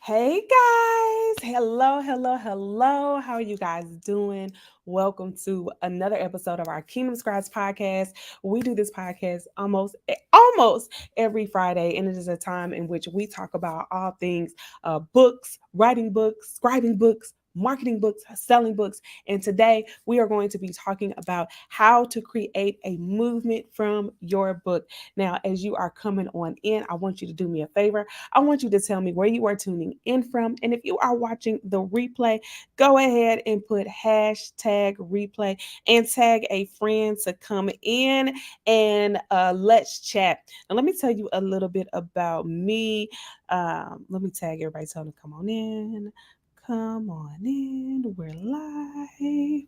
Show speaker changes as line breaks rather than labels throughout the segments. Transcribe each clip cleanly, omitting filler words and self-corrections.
Hey guys, hello. How are you guys doing? Welcome to another episode of our Kingdom Scribes podcast. We do this podcast almost every Friday, and it is a time in which we talk about all things books, writing books, scribing books, marketing books, selling books. And today we are going to be talking about how to create a movement from your book. Now, as you are coming on in, I want you to do me a favor. I want you to tell me where you are tuning in from. And if you are watching the replay, go ahead and put hashtag replay and tag a friend to come in and let's chat. Now, let me tell you a little bit about me. Let me tag everybody, tell them to come on in. Come on in. We're live.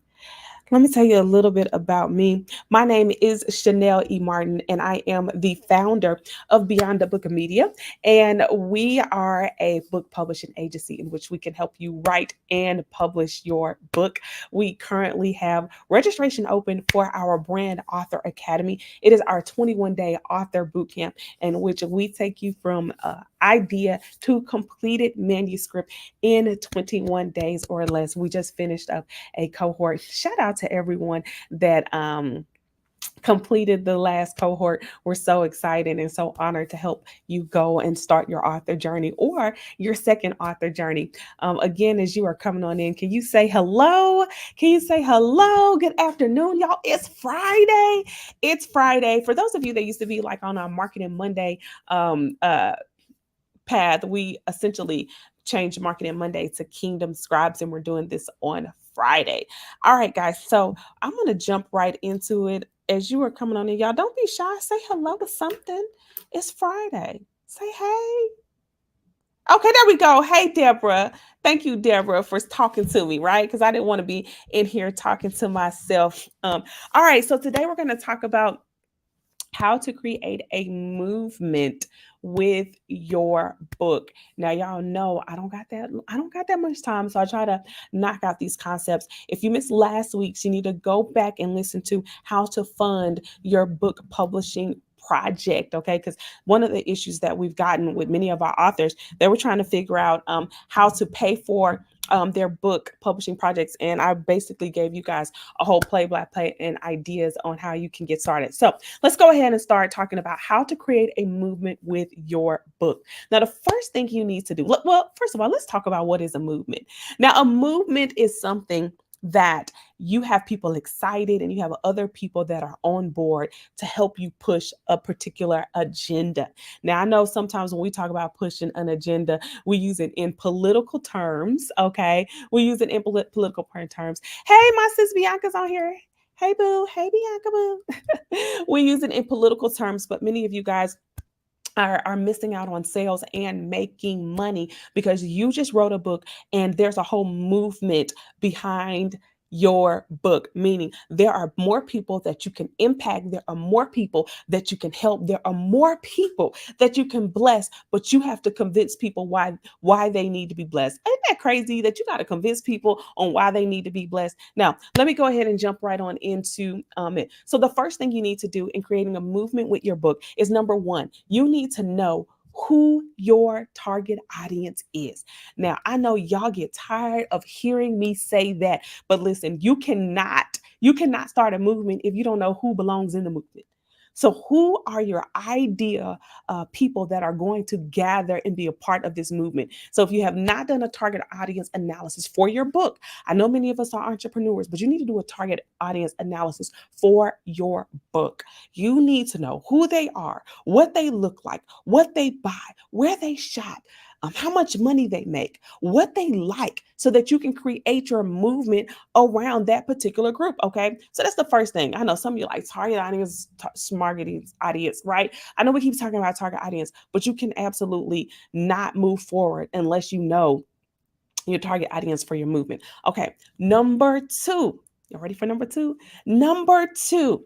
Let me tell you a little bit about me. My name is Chanel E. Martin, and I am the founder of Beyond the Book of Media. And we are a book publishing agency in which we can help you write and publish your book. We currently have registration open for our Brand Author Academy. It is our 21-day author bootcamp in which we take you from idea to completed manuscript in 21 days or less. We just finished up a cohort. Shout out to everyone that completed the last cohort. We're so excited and so honored to help you go and start your author journey or your second author journey. Again, as you are coming on in, can you say hello? Can you say hello? Good afternoon, y'all. It's Friday. It's Friday. For those of you that used to be like on our Marketing Monday um, uh, path, we essentially changed Marketing Monday to Kingdom Scribes, and we're doing this on Friday. All right, guys. So I'm going to jump right into it. As you are coming on in, y'all, don't be shy. Say hello to something. It's Friday. Say hey. Okay, there we go. Hey, Deborah. Thank you, Deborah, for talking to me, right? Because I didn't want to be in here talking to myself. All right, so today we're going to talk about how to create a movement with your book. Now y'all know I don't got that much time, so I try to knock out these concepts. If you missed last week's, you need to go back and listen to how to fund your book publishing project, okay? Because one of the issues that we've gotten with many of our authors, they were trying to figure out how to pay for their book publishing projects, and I basically gave you guys a whole play by play and ideas on how you can get started. So let's go ahead and start talking about how to create a movement with your book. Now, the first thing you need to do, well, first of all, let's talk about what is a movement. Now, a movement is something that you have people excited and you have other people that are on board to help you push a particular agenda. Now, I know sometimes when we talk about pushing an agenda, we use it in political terms, okay? We use it in political terms. Hey, my sis Bianca's on here. Hey, boo. Hey, Bianca, boo. We use it in political terms, but many of you guys are missing out on sales and making money because you just wrote a book and there's a whole movement behind your book, meaning there are more people that you can impact, there are more people that you can help, there are more people that you can bless, but you have to convince people why they need to be blessed. Ain't that crazy that you got to convince people on why they need to be blessed? Now let me go ahead and jump right on into it. So the first thing you need to do in creating a movement with your book is, number one, you need to know who your target audience is. Now, I know y'all get tired of hearing me say that, but listen, you cannot start a movement if you don't know who belongs in the movement. So, who are your idea people that are going to gather and be a part of this movement? So, if you have not done a target audience analysis for your book, I know many of us are entrepreneurs, but you need to do a target audience analysis for your book. You need to know who they are, what they look like, what they buy, where they shop, how much money they make, what they like, so that you can create your movement around that particular group. Okay. So that's the first thing. I know some of you like target audience, smart audience, right? I know we keep talking about target audience, but you can absolutely not move forward unless you know your target audience for your movement. Okay. Number two, you ready for number two? Number two,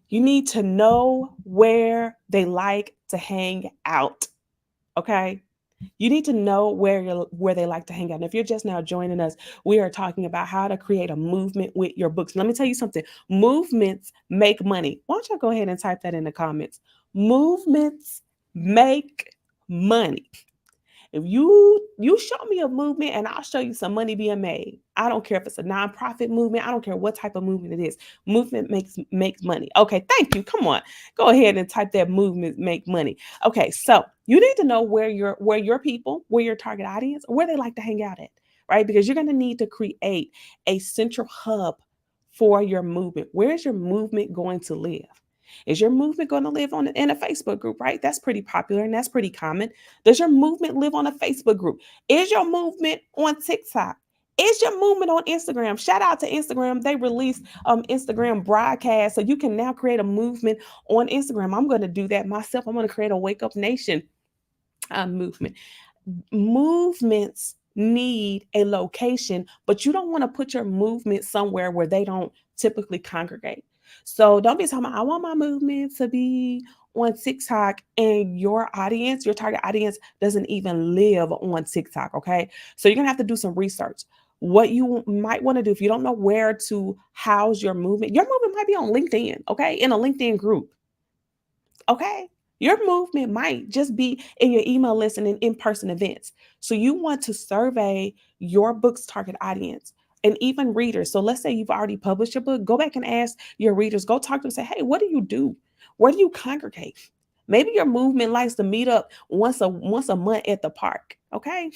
you need to know where they like to hang out. Okay. You need to know where they like to hang out. And if you're just now joining us, we are talking about how to create a movement with your books. Let me tell you something. Movements make money. Why don't y'all go ahead and type that in the comments? Movements make money. If you show me a movement and I'll show you some money being made. I don't care if it's a nonprofit movement. I don't care what type of movement it is. Movement makes money. Okay, thank you. Come on. Go ahead and type that movement make money. Okay, so you need to know where your people, where your target audience, where they like to hang out at, right? Because you're going to need to create a central hub for your movement. Where is your movement going to live? Is your movement going to live in a Facebook group, right? That's pretty popular and that's pretty common. Does your movement live on a Facebook group? Is your movement on TikTok? Is your movement on Instagram? Shout out to Instagram. They released Instagram broadcast. So you can now create a movement on Instagram. I'm going to do that myself. I'm going to create a Wake Up Nation movement. Movements need a location, but you don't want to put your movement somewhere where they don't typically congregate. So don't be talking about, I want my movement to be on TikTok and your audience, your target audience doesn't even live on TikTok. Okay. So you're going to have to do some research. What you might want to do if you don't know where to house your movement might be on LinkedIn. Okay. In a LinkedIn group. Okay. Your movement might just be in your email list and in in-person events. So you want to survey your book's target audience and even readers. So let's say you've already published your book, go back and ask your readers, go talk to them, say, hey, what do you do? Where do you congregate? Maybe your movement likes to meet up once a month at the park. Okay.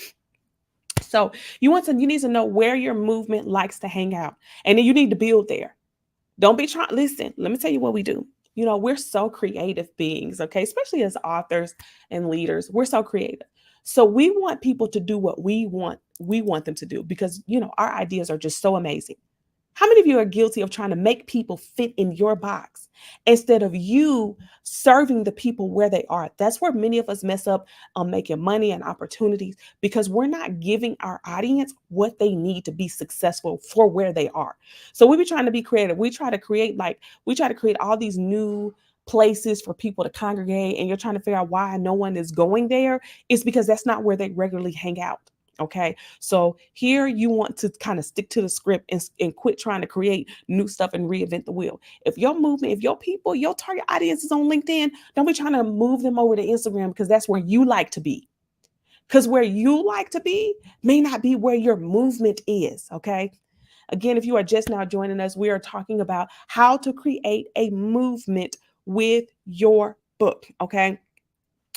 So you need to know where your movement likes to hang out. And then you need to build there. Don't be trying. Listen, let me tell you what we do. We're so creative beings, okay? Especially as authors and leaders, we're so creative. So we want people to do what we want them to do because, our ideas are just so amazing. How many of you are guilty of trying to make people fit in your box instead of you serving the people where they are? That's where many of us mess up on making money and opportunities because we're not giving our audience what they need to be successful for where they are. So we be trying to be creative. We try to create all these new places for people to congregate, and you're trying to figure out why no one is going there. It's because that's not where they regularly hang out. Okay. So here you want to kind of stick to the script and quit trying to create new stuff and reinvent the wheel. If your movement, if your people, your target audience is on LinkedIn, don't be trying to move them over to Instagram because that's where you like to be. Because where you like to be may not be where your movement is. Okay. Again, if you are just now joining us, we are talking about how to create a movement with your book. Okay.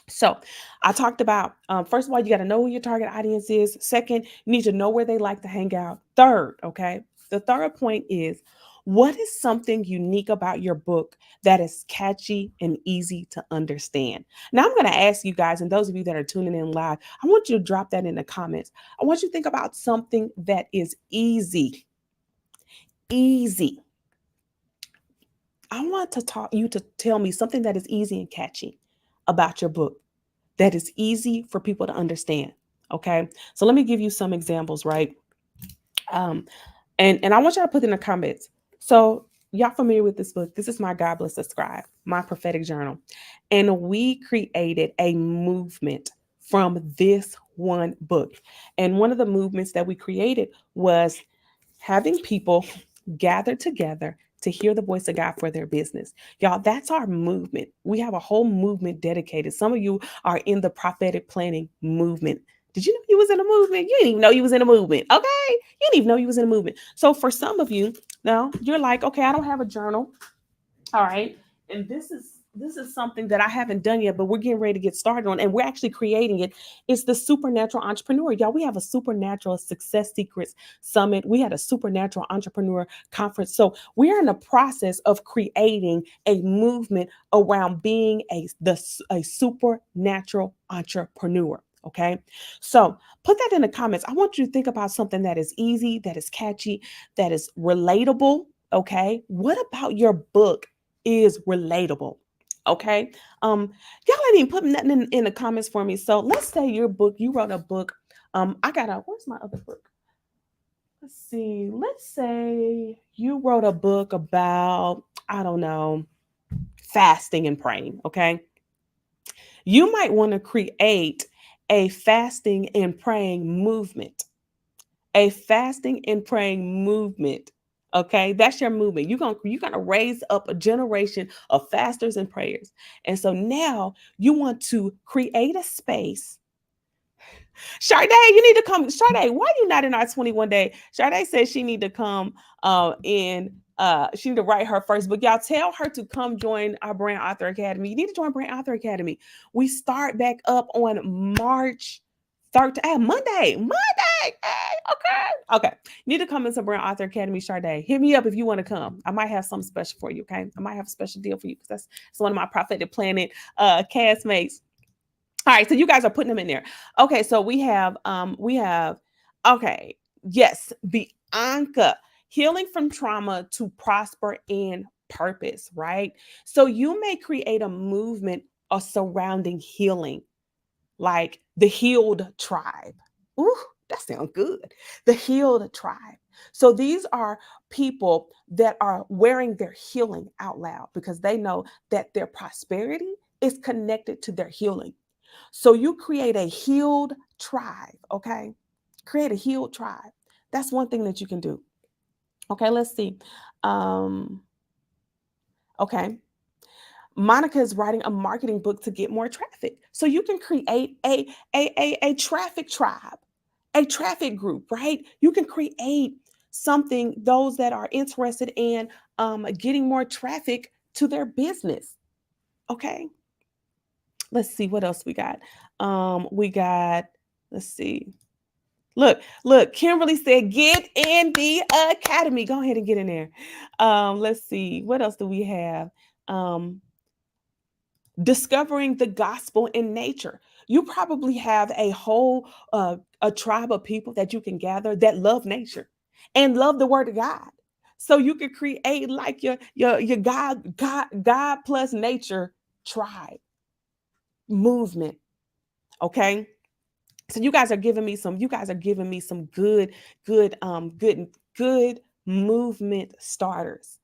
So I talked about, first of all, you got to know who your target audience is. Second, you need to know where they like to hang out. Third, okay, the third point is what is something unique about your book that is catchy and easy to understand? Now, I'm going to ask you guys, and those of you that are tuning in live, I want you to drop that in the comments. I want you to think about something that is easy. Easy. I want you to tell me something that is easy and catchy about your book that is easy for people to understand. Okay. So let me give you some examples, right? Um, and I want y'all to put in the comments. So y'all familiar with this book? This is my God Bless the Scribe, my prophetic journal. And we created a movement from this one book. And one of the movements that we created was having people gather together to hear the voice of God for their business. Y'all, that's our movement. We have a whole movement dedicated. Some of you are in the prophetic planning movement. Did you know you was in a movement? You didn't even know you was in a movement. Okay. You didn't even know you was in a movement. So for some of you, now you're like, okay, I don't have a journal. All right. And this is something that I haven't done yet, but we're getting ready to get started on, and we're actually creating it. It's the Supernatural Entrepreneur. Y'all, we have a Supernatural Success Secrets Summit. We had a Supernatural Entrepreneur Conference. So we are in the process of creating a movement around being a supernatural entrepreneur. Okay. So put that in the comments. I want you to think about something that is easy, that is catchy, that is relatable. Okay. What about your book is relatable? Okay. Y'all ain't even putting nothing in the comments for me. So let's say you wrote a book. Where's my other book? Let's see. Let's say you wrote a book about, I don't know, fasting and praying. Okay. You might want to create a fasting and praying movement. A fasting and praying movement. Okay, that's your movement. You're gonna raise up a generation of fasters and prayers. And so now you want to create a space Sade, you need to come. Sade, why you not in our 21 day? Sade says she need to come she need to write her first book. Y'all tell her to come join our Brand Author Academy. You need to join Brand Author Academy. We start back up on March 13th. Monday. Hey, okay. Okay. You need to come into Brand Author Academy, Sade. Hit me up if you want to come. I might have something special for you, okay? I might have a special deal for you because that's one of my Prophetic Planet castmates. All right, so you guys are putting them in there. Okay, so we have okay, yes, Bianca, healing from trauma to prosper in purpose, right? So you may create a movement of surrounding healing, like the healed tribe. Ooh, that sounds good. The healed tribe. So these are people that are wearing their healing out loud because they know that their prosperity is connected to their healing. So you create a healed tribe, okay? Create a healed tribe. That's one thing that you can do. Okay, let's see. Um, okay. Monica is writing a marketing book to get more traffic. So you can create a traffic tribe, a traffic group, right? You can create something, those that are interested in getting more traffic to their business. Okay. Let's see what else we got. We got, let's see. Look, Kimberly said, get in the academy. Go ahead and get in there. Let's see. What else do we have? Um, discovering the gospel in nature. You probably have a whole a tribe of people that you can gather that love nature and love the word of God. So you could create like your God plus nature tribe movement. Okay. So you guys are giving me some good movement starters.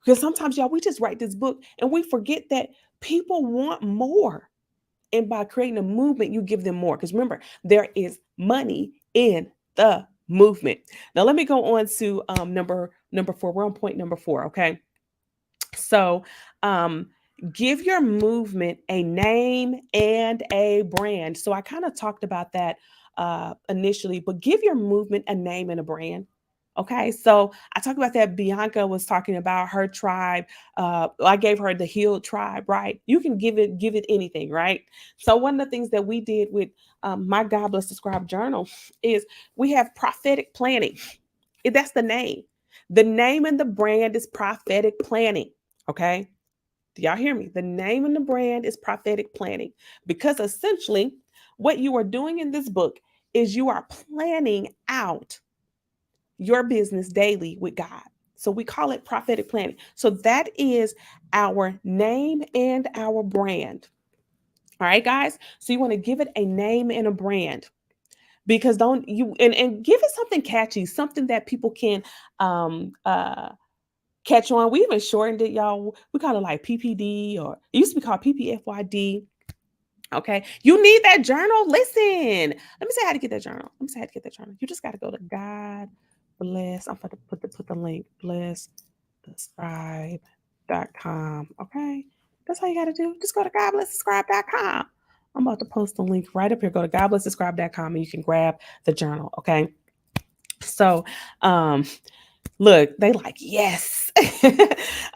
Because sometimes y'all we just write this book and we forget that people want more. And by creating a movement, you give them more. Because remember, there is money in the movement. Now let me go on to number 4. We're on point number 4, okay? So give your movement a name and a brand. So I kind of talked about that initially, but give your movement a name and a brand. Okay, so I talked about that. Bianca was talking about her tribe. I gave her the healed tribe, right? You can give it anything, right? So one of the things that we did with my God Bless the Scribe journal is we have prophetic planning. That's the name. The name and the brand is prophetic planning. Okay. Do y'all hear me? The name and the brand is prophetic planning because essentially what you are doing in this book is you are planning out your business daily with God. So we call it prophetic planning. So that is our name and our brand. All right, guys. So you want to give it a name and a brand because don't you and give it something catchy, something that people can catch on. We even shortened it, y'all. We call it like PPD, or it used to be called PPFYD. Okay. You need that journal. Listen. Let me say how to get that journal. Let me say how to get that journal. You just got to go to God Bless. I'm going to put the link. BlessTheScribe.com. Okay. That's all you got to do. Just go to GodBlessTheScribe.com. I'm about to post the link right up here. Go to GodBlessTheScribe.com and you can grab the journal. Okay. So look, they like, yes.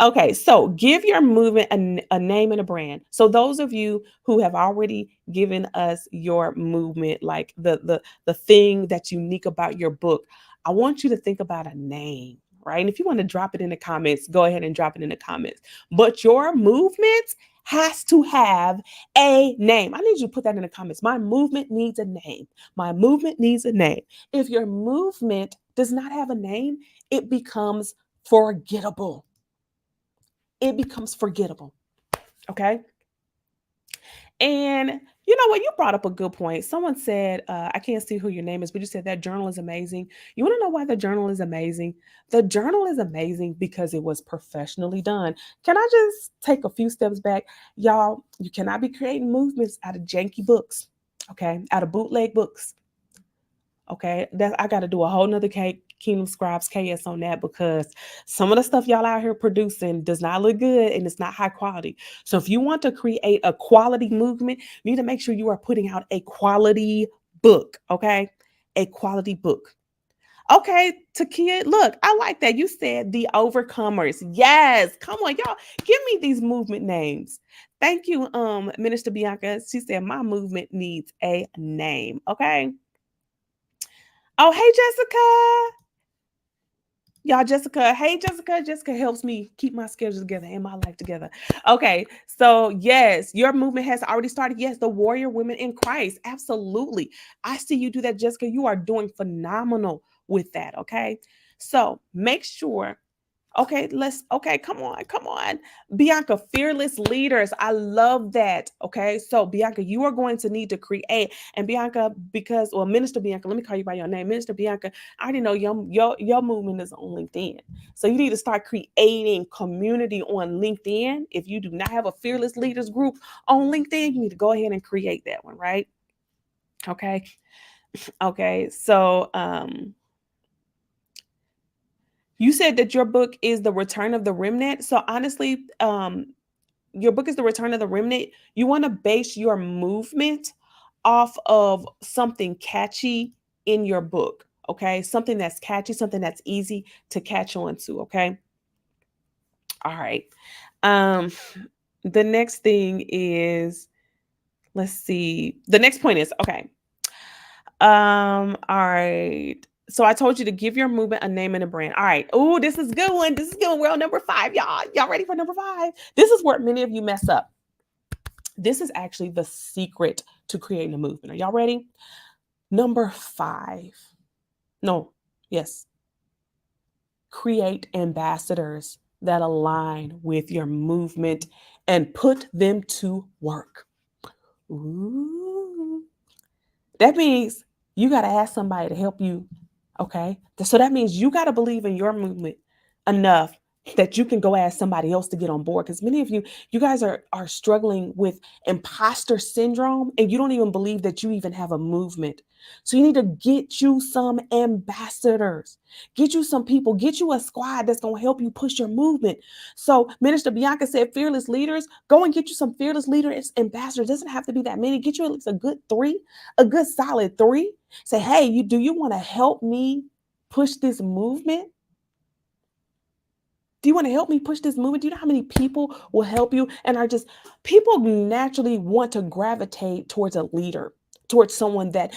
Okay, so give your movement a name and a brand. So those of you who have already given us your movement, like the thing that's unique about your book, I want you to think about a name, right? And if you want to drop it in the comments, go ahead and drop it in the comments. But your movement has to have a name. I need you to put that in the comments. My movement needs a name. My movement needs a name. If your movement does not have a name, it becomes forgettable. It becomes forgettable. Okay. And you know what? You brought up a good point. Someone said, I can't see who your name is, but you said that journal is amazing. You want to know why the journal is amazing? The journal is amazing because it was professionally done. Can I just take a few steps back? Y'all, you cannot be creating movements out of janky books, okay? Out of bootleg books. Okay, that I got to do a whole nother Kingdom Scribes KS on that because some of the stuff y'all out here producing does not look good and it's not high quality. So if you want to create a quality movement, you need to make sure you are putting out a quality book, okay? A quality book. Okay, Takia, look, I like that. You said the overcomers. Yes, come on, y'all. Give me these movement names. Thank you, Minister Bianca. She said my movement needs a name. Okay. Oh, hey, Jessica. Y'all, Jessica. Hey, Jessica. Jessica helps me keep my schedule together and my life together. Okay. So, yes, your movement has already started. Yes, the warrior women in Christ. Absolutely. I see you do that, Jessica. You are doing phenomenal with that. Okay. So, make sure. Okay, come on, come on. Bianca, fearless leaders. I love that. Okay, so Bianca, you are going to need to create. And Bianca, because, well, Minister Bianca, let me call you by your name. Minister Bianca, I already know your movement is on LinkedIn. So you need to start creating community on LinkedIn. If you do not have a fearless leaders group on LinkedIn, you need to go ahead and create that one, right? Okay. Okay. So you said that your book is The Return of the Remnant. So honestly, your book is The Return of the Remnant. You want to base your movement off of something catchy in your book. Okay. Something that's catchy, something that's easy to catch on to. Okay. All right. Um, the next thing is, let's see. The next point is okay. All right. So I told you to give your movement a name and a brand. All right. Oh, this is good one. This is good. We're on number 5, y'all. Y'all ready for number 5? This is where many of you mess up. This is actually the secret to creating a movement. Are y'all ready? Number 5. No, yes. Create ambassadors that align with your movement and put them to work. Ooh. That means you got to ask somebody to help you. Okay. So that means you got to believe in your movement enough that you can go ask somebody else to get on board. Because many of you guys are struggling with imposter syndrome and you don't even believe that you even have a movement. So you need to get you some ambassadors, get you some people, get you a squad that's going to help you push your movement. So Minister Bianca said, fearless leaders, go and get you some fearless leaders, ambassadors. It doesn't have to be that many. Get you at least a good 3, a good solid 3. Say, hey, do you want to help me push this movement? Do you want to help me push this movement? Do you know how many people will help you and are just people naturally want to gravitate towards a leader, towards someone that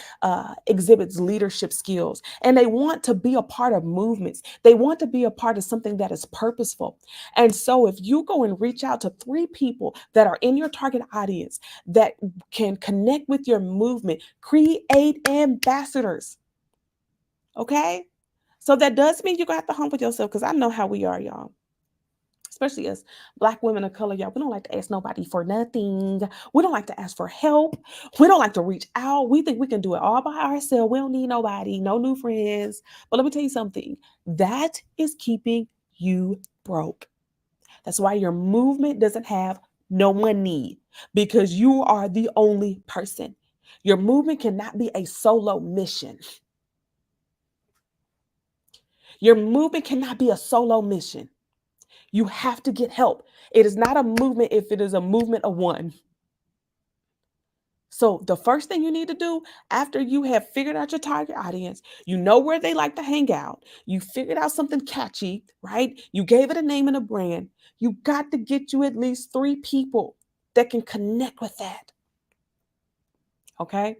exhibits leadership skills, and they want to be a part of movements. They want to be a part of something that is purposeful. And so, if you go and reach out to 3 people that are in your target audience that can connect with your movement, create ambassadors. Okay. So that does mean you're gonna have to humble yourself because I know how we are, y'all. Especially as Black women of color, y'all. We don't like to ask nobody for nothing. We don't like to ask for help. We don't like to reach out. We think we can do it all by ourselves. We don't need nobody, no new friends. But let me tell you something. That is keeping you broke. That's why your movement doesn't have no money because you are the only person. Your movement cannot be a solo mission. Your movement cannot be a solo mission. You have to get help. It is not a movement if it is a movement of one. So, the first thing you need to do after you have figured out your target audience, you know where they like to hang out, you figured out something catchy, right? You gave it a name and a brand. You got to get you at least 3 people that can connect with that. Okay?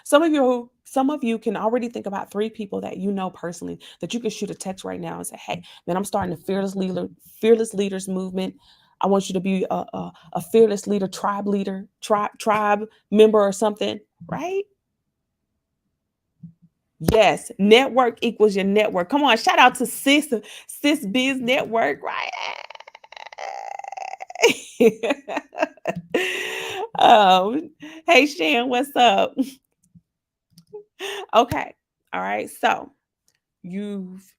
Some of you can already think about 3 people that you know personally that you can shoot a text right now and say, "Hey, man, I'm starting a fearless leaders movement. I want you to be a fearless leader, tribe leader, tribe member or something." Right? Yes, network equals your network. Come on, shout out to Sis Biz Network, right? um, hey Shan, what's up? Okay. All right. So you've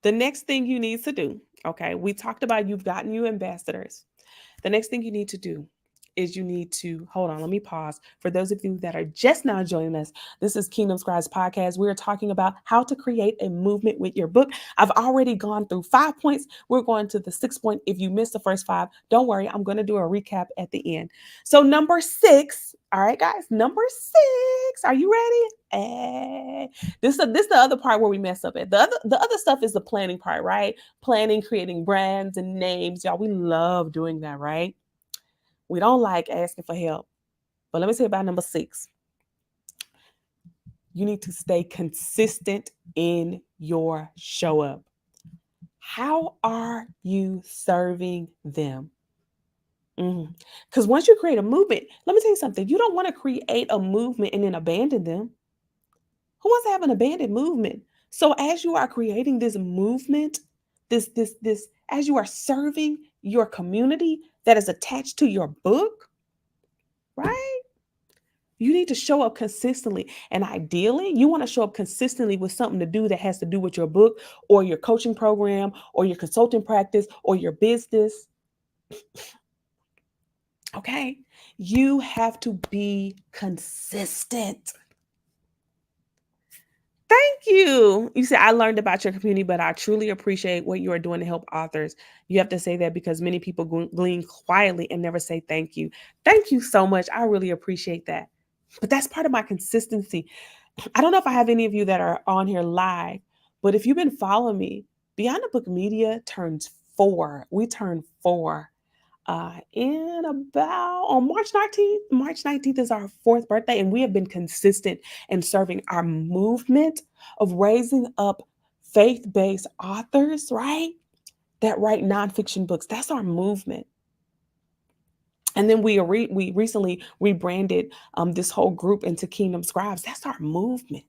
the next thing you need to do, okay, we talked about you've gotten you ambassadors. The next thing you need to do is you need to hold on. Let me pause. For those of you that are just now joining us, this is Kingdom Scribes Podcast. We're talking about how to create a movement with your book. I've already gone through 5 points. We're going to the 6th point. If you missed the first 5, don't worry. I'm going to do a recap at the end. So, number 6. All right, guys. Number 6. Are you ready? This is the other part where we mess up at. The other stuff is the planning part, right? Planning, creating brands and names. Y'all, we love doing that, right? We don't like asking for help. But let me say about number 6. You need to stay consistent in your show up. How are you serving them? Because once you create a movement, let me tell you something. You don't want to create a movement and then abandon them. Who wants to have an abandoned movement? So as you are creating this movement, this, as you are serving your community that is attached to your book, right? You need to show up consistently. And ideally, you want to show up consistently with something to do that has to do with your book or your coaching program or your consulting practice or your business. Okay? You have to be consistent. Thank you. You said, I learned about your community, but I truly appreciate what you are doing to help authors. You have to say that because many people glean quietly and never say thank you. Thank you so much. I really appreciate that. But that's part of my consistency. I don't know if I have any of you that are on here live, but if you've been following me, Beyond the Book Media turns 4. We turn 4 in about on March 19th. March 19th is our 4th birthday, and we have been consistent in serving our movement of raising up faith-based authors, right? That write nonfiction books. That's our movement. And then we recently rebranded this whole group into Kingdom Scribes. That's our movement.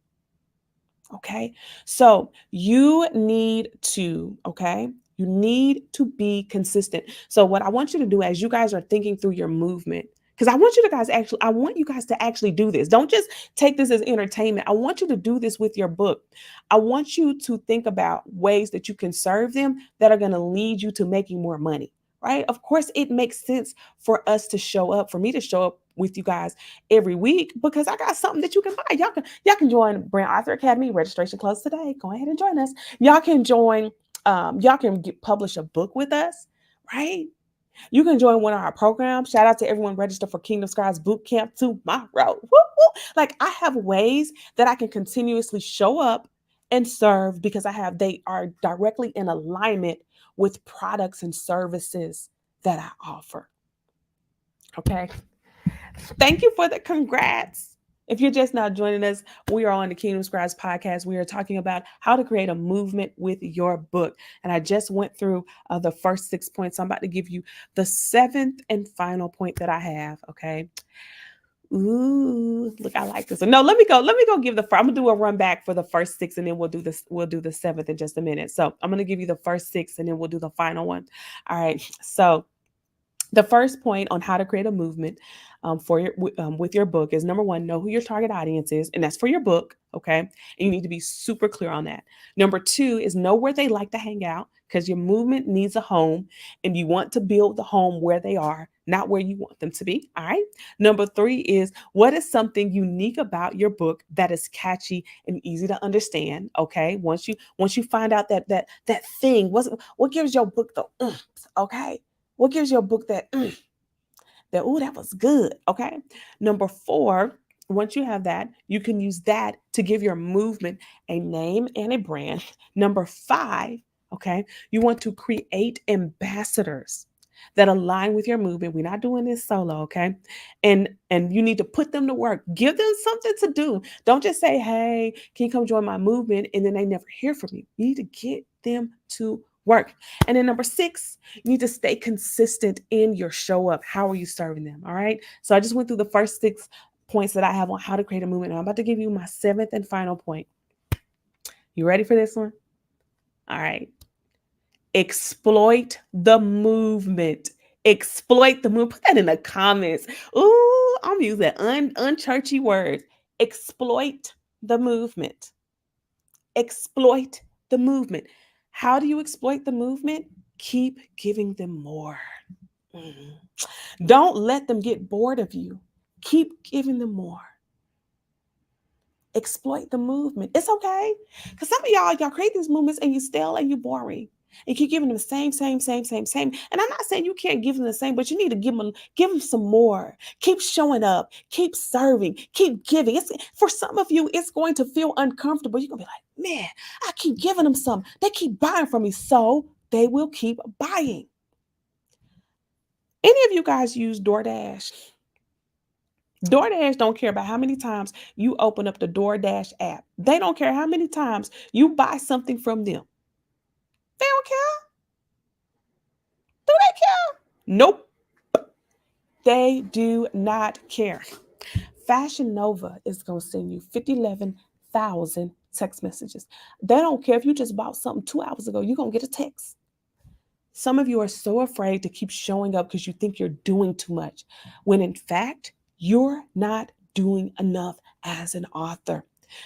Okay. So you need to, okay, you need to be consistent. So what I want you to do as you guys are thinking through your movement, because I want you guys to actually do this. Don't just take this as entertainment. I want you to do this with your book. I want you to think about ways that you can serve them that are going to lead you to making more money, right? Of course, it makes sense for us to show up, for me to show up with you guys every week because I got something that you can buy. Y'all can join Brand Author Academy. Registration closed today. Go ahead and join us. Y'all can join. Y'all can publish a book with us, right? You can join one of our programs. Shout out to everyone registered for Kingdom Scribes Boot Camp tomorrow. Woo, woo. Like I have ways that I can continuously show up and serve because they are directly in alignment with products and services that I offer. Okay. Thank you for the congrats. If you're just now joining us, we are on the Kingdom Scribes podcast. We are talking about how to create a movement with your book. And I just went through the first 6 points. So I'm about to give you the 7th and final point that I have. Okay. Ooh, look, I like this one. No, let me go give I'm gonna do a run back for the first 6 and then we'll do the 7th in just a minute. So I'm gonna give you the first 6 and then we'll do the final one. All right. So the first point on how to create a movement with your book is number 1, know who your target audience is, and that's for your book, okay? And you need to be super clear on that. Number 2 is know where they like to hang out because your movement needs a home, and you want to build the home where they are, not where you want them to be. All right. Number 3 is what is something unique about your book that is catchy and easy to understand. Okay. Once you find out that thing, what gives your book the okay? What gives your book that that was good? Okay. Number 4, once you have that, you can use that to give your movement a name and a brand. Number 5, okay, you want to create ambassadors that align with your movement. We're not doing this solo, okay? And you need to put them to work. Give them something to do. Don't just say, "Hey, can you come join my movement?" and then they never hear from you. You need to get them to work. And then number 6, you need to stay consistent in your show up. How are you serving them? All right. So I just went through the first 6 points that I have on how to create a movement. And I'm about to give you my 7th and final point. You ready for this one? All right. Exploit the movement. Exploit the movement. Put that in the comments. Ooh, I'm using unchurchy words. Exploit the movement. Exploit the movement. How do you exploit the movement? Keep giving them more. Mhm. Don't let them get bored of you. Keep giving them more. Exploit the movement. It's okay. Because some of y'all create these movements and you stale and you boring. And keep giving them the same. And I'm not saying you can't give them the same, but you need to give them some more. Keep showing up, keep serving, keep giving. It's for some of you, it's going to feel uncomfortable. You're gonna be like, man, I keep giving them some. They keep buying from me. So they will keep buying. Any of you guys use DoorDash? DoorDash don't care about how many times you open up the DoorDash app. They don't care how many times you buy something from them. They don't care. Do they care? Nope. They do not care. Fashion Nova is going to send you 11,000 text messages. They don't care if you just bought something 2 hours ago, you're going to get a text. Some of you are so afraid to keep showing up because you think you're doing too much, when in fact, you're not doing enough as an author.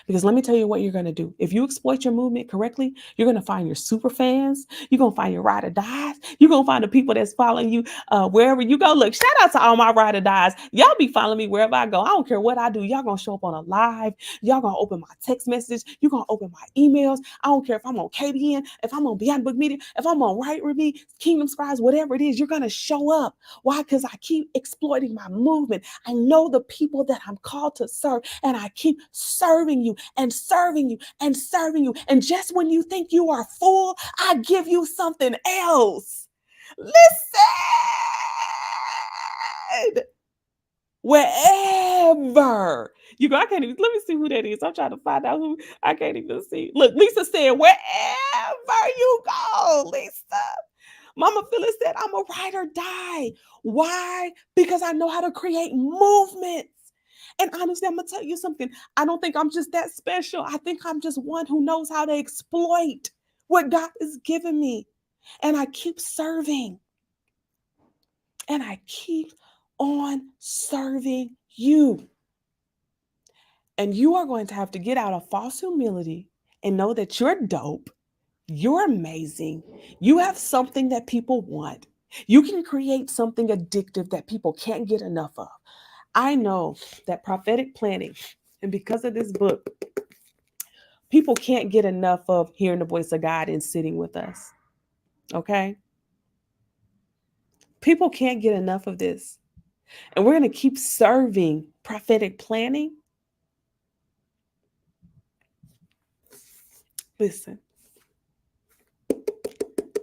Because let me tell you what you're going to do. If you exploit your movement correctly, you're going to find your super fans. You're going to find your ride or dies. You're going to find the people that's following you wherever you go. Look, shout out to all my ride or dies. Y'all be following me wherever I go. I don't care what I do. Y'all going to show up on a live. Y'all going to open my text message. You're going to open my emails. I don't care if I'm on KBN, if I'm on Beyond Book Media, if I'm on Right With Me, Kingdom Scribes, whatever it is, you're going to show up. Why? Because I keep exploiting my movement. I know the people that I'm called to serve, and I keep serving you and serving you and serving you. And just when you think you are full, I give you something else. Listen, wherever you go, I can't even, let me see who that is. I'm trying to find out who. I can't even see. Look, Lisa said, wherever you go, Lisa. Mama Phyllis said, I'm a ride or die. Why? Because I know how to create movements. And honestly, I'm going to tell you something. I don't think I'm just that special. I think I'm just one who knows how to exploit what God has given me. And I keep serving. And I keep on serving you. And you are going to have to get out of false humility and know that you're dope. You're amazing. You have something that people want. You can create something addictive that people can't get enough of. I know that prophetic planning, and because of this book, people can't get enough of hearing the voice of God and sitting with us. Okay? People can't get enough of this. And we're going to keep serving prophetic planning. Listen,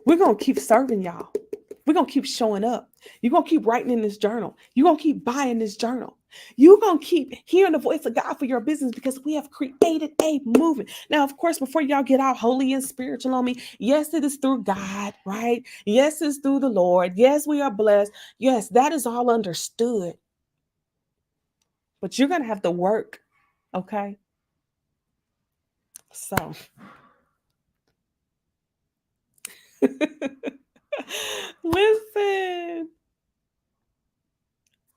we're going to keep serving y'all. We're going to keep showing up. You're going to keep writing in this journal. You're going to keep buying this journal. You're going to keep hearing the voice of God for your business because we have created a movement. Now, of course, before y'all get all holy and spiritual on me, yes, it is through God, right? Yes, it's through the Lord. Yes, we are blessed. Yes, that is all understood. But you're going to have to work, okay? So, listen.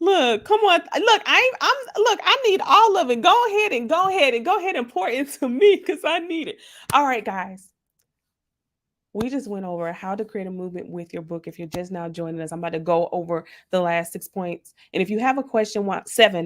Look, come on. Look, I need all of it. Go ahead and pour into me because I need it. All right, guys. We just went over how to create a movement with your book. If you're just now joining us, I'm about to go over the last 6 points. And if you have a question, I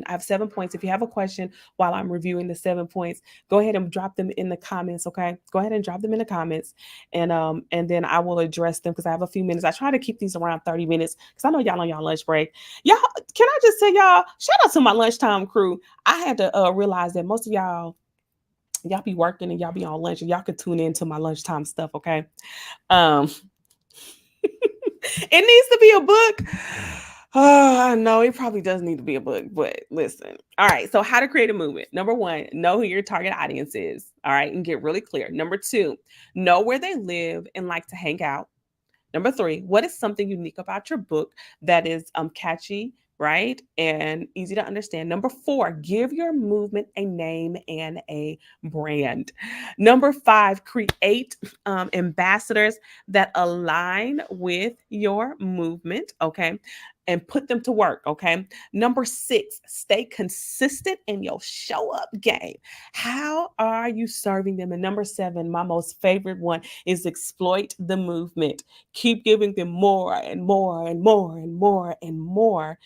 have 7 points. If you have a question while I'm reviewing the 7 points, go ahead and drop them in the comments. Okay, go ahead and drop them in the comments, and then I will address them because I have a few minutes. I try to keep these around 30 minutes because I know y'all on y'all lunch break. Y'all, can I just say, y'all, shout out to my lunchtime crew. I had to realize that most of y'all be working and y'all be on lunch, and y'all could tune into my lunchtime stuff. Okay. It needs to be a book. Oh, I know it probably does need to be a book, but listen. All right. So, how to create a movement. Number 1, know who your target audience is. All right. And get really clear. Number 2, know where they live and like to hang out. Number 3, what is something unique about your book that is catchy, right? And easy to understand. Number 4, give your movement a name and a brand. Number 5, create ambassadors that align with your movement. Okay. and put them to work. Okay. Number 6, stay consistent in your show up game. How are you serving them? And number 7, my most favorite one, is exploit the movement. Keep giving them more and more and more and more and more.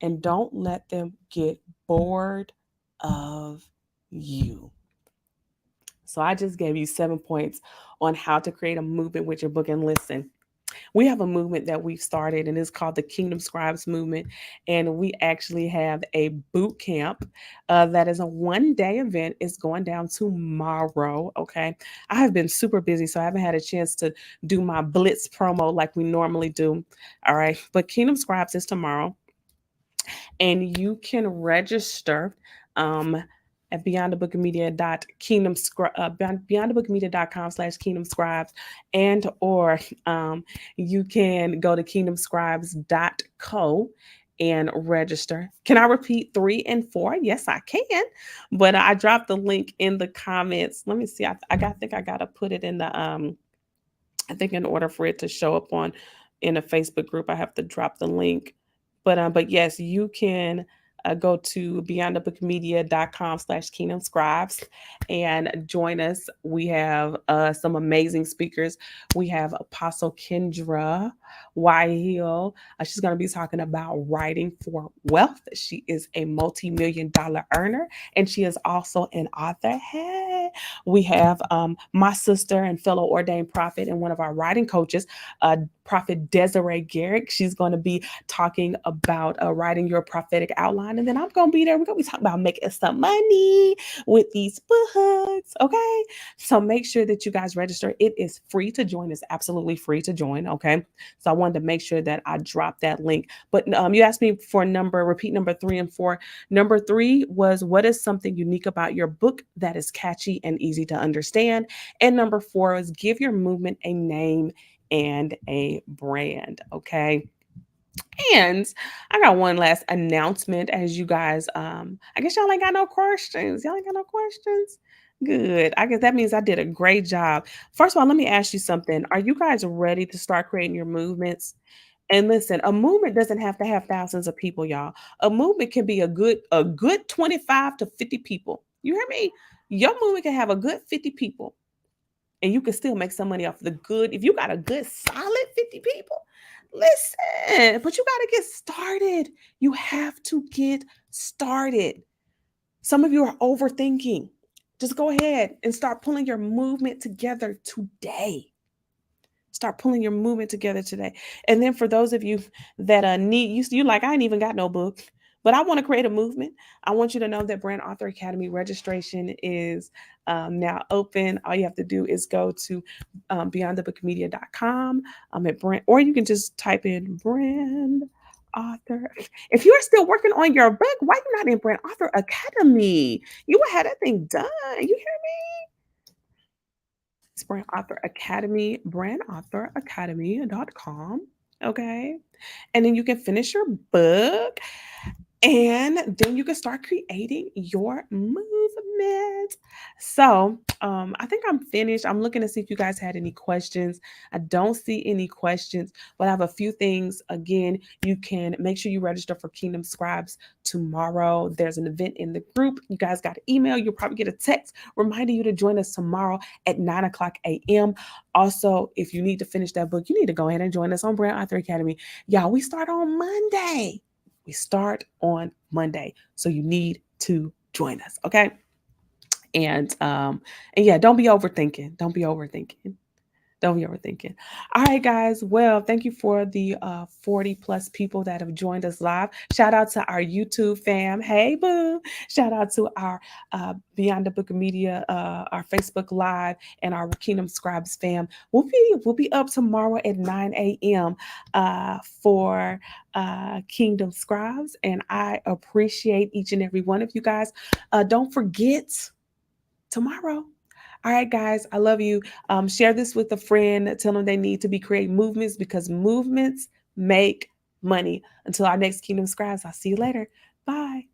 And don't let them get bored of you. So I just gave you 7 points on how to create a movement with your book. And listen, we have a movement that we've started, and it's called the Kingdom Scribes Movement. And we actually have a boot camp that is a 1-day event. It's going down tomorrow. Okay. I have been super busy, so I haven't had a chance to do my Blitz promo like we normally do. All right. But Kingdom Scribes is tomorrow, and you can register. At beyondthebookofmedia.com/kingdom scribes, and or you can go to kingdomscribes.co and register. Can I repeat 3 and 4? Yes, I can. But I dropped the link in the comments. Let me see. I think I gotta put it in the I think in order for it to show up on in a Facebook group, I have to drop the link. But yes, you can go to beyondthebookmedia.com/kingdom scribes and join us. We have some amazing speakers. We have Apostle Kendra Hill. She's going to be talking about writing for wealth. She is a multi-million-dollar earner, and she is also an author. Hey, we have my sister and fellow ordained prophet and one of our writing coaches, Prophet Desiree Garrick. She's going to be talking about writing your prophetic outline. And then I'm going to be there. We're going to be talking about making some money with these books. Okay. So make sure that you guys register. It is free to join. It's absolutely free to join. Okay. So I wanted to make sure that I dropped that link. But you asked me for repeat number 3 and 4. Number 3 was, what is something unique about your book that is catchy and easy to understand? And number 4 is, give your movement a name and a brand. Okay. And I got one last announcement. As you guys, I guess y'all ain't got no questions. Y'all ain't got no questions. Good. I guess that means I did a great job. First of all, let me ask you something. Are you guys ready to start creating your movements? And listen, a movement doesn't have to have thousands of people, y'all. A movement can be a good 25 to 50 people. You hear me? Your movement can have a good 50 people, and you can still make some money off the good. If you got a good solid 50 people, listen, but you got to get started. You have to get started. Some of you are overthinking. Just go ahead and start pulling your movement together today. Start pulling your movement together today. And then for those of you that need, you like, I ain't even got no book, but I want to create a movement. I want you to know that Brand Author Academy registration is now open. All you have to do is go to beyondthebookmedia.com at Brand, or you can just type in Brand Author. If you're still working on your book, why you not in Brand Author Academy? You would have that thing done. You hear me? It's Brand Author Academy, brandauthoracademy.com. Okay. And then you can finish your book, and then you can start creating your movement. So I think I'm finished. I'm looking to see if you guys had any questions. I don't see any questions, but I have a few things. Again, you can make sure you register for Kingdom Scribes tomorrow. There's an event in the group. You guys got an email. You'll probably get a text reminding you to join us tomorrow at 9 o'clock a.m. Also, if you need to finish that book, you need to go ahead and join us on Brand Author Academy. Y'all, we start on Monday. We start on Monday. So you need to join us. Okay. And yeah, don't be overthinking. Don't be overthinking. Don't be overthinking. All right, guys. Well, thank you for the 40 plus people that have joined us live. Shout out to our YouTube fam. Hey, boo. Shout out to our Beyond the Book of Media, our Facebook Live, and our Kingdom Scribes fam. We'll be up tomorrow at 9 a.m. For Kingdom Scribes, and I appreciate each and every one of you guys. Don't forget tomorrow. All right, guys, I love you. Share this with a friend. Tell them they need to be creating movements, because movements make money. Until our next Kingdom Scribes, I'll see you later. Bye.